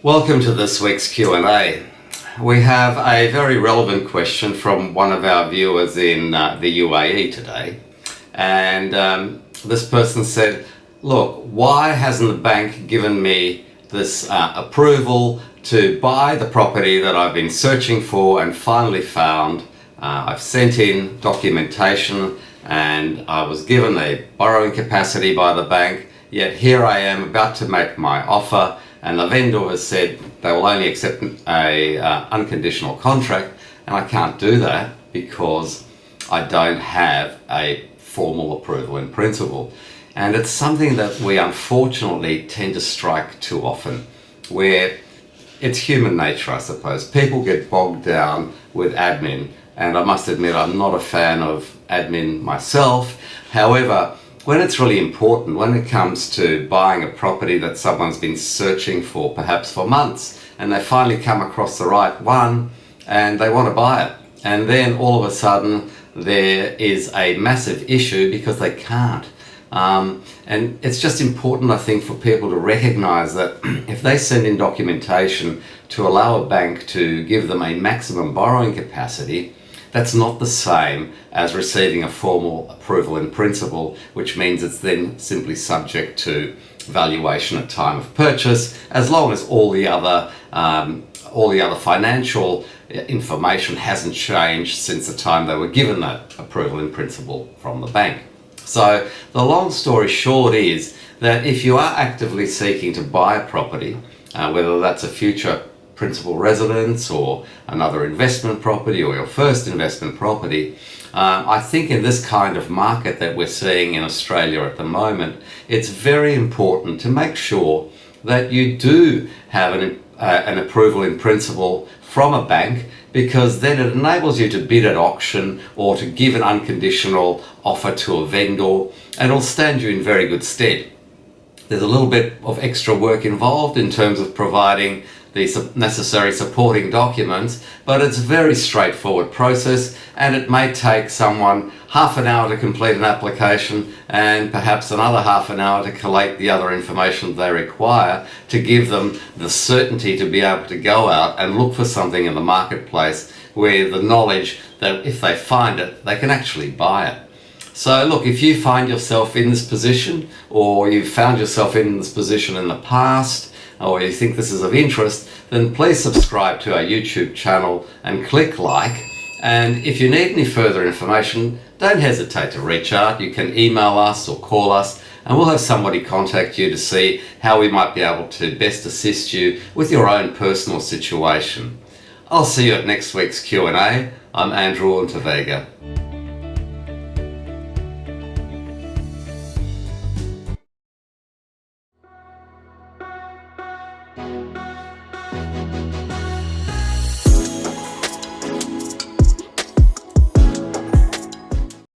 Welcome to this week's Q&A. We have a very relevant question from one of our viewers in the UAE today. And this person said, look, why hasn't the bank given me this approval to buy the property that I've been searching for and finally found? I've sent in documentation and I was given a borrowing capacity by the bank, yet here I am about to make my offer, and the vendor has said they will only accept a unconditional contract, and I can't do that because I don't have a formal approval in principle. And it's something that we unfortunately tend to strike too often, where it's human nature, I suppose. People get bogged down with admin, and I must admit I'm not a fan of admin myself. However, when it's really important, when it comes to buying a property that someone's been searching for perhaps for months, and they finally come across the right one and they want to buy it, and then all of a sudden there is a massive issue because they can't. And it's just important, I think, for people to recognize that if they send in documentation to allow a bank to give them a maximum borrowing capacity, that's not the same as receiving a formal approval in principle, which means it's then simply subject to valuation at time of purchase, as long as all the other financial information hasn't changed since the time they were given that approval in principle from the bank. So the long story short is that if you are actively seeking to buy a property, whether that's a future principal residence or another investment property or your first investment property, I think in this kind of market that we're seeing in Australia at the moment, it's very important to make sure that you do have an approval in principle from a bank, because then it enables you to bid at auction or to give an unconditional offer to a vendor, and it'll stand you in very good stead. There's a little bit of extra work involved in terms of providing the necessary supporting documents, but it's a very straightforward process, and it may take someone half an hour to complete an application and perhaps another half an hour to collate the other information they require to give them the certainty to be able to go out and look for something in the marketplace where the knowledge that if they find it, they can actually buy it. So look, if you find yourself in this position, or you've found yourself in this position in the past, or you think this is of interest, then please subscribe to our YouTube channel and click like. And if you need any further information, don't hesitate to reach out. You can email us or call us, and we'll have somebody contact you to see how we might be able to best assist you with your own personal situation. I'll see you at next week's Q&A. I'm Andrew Unterweger.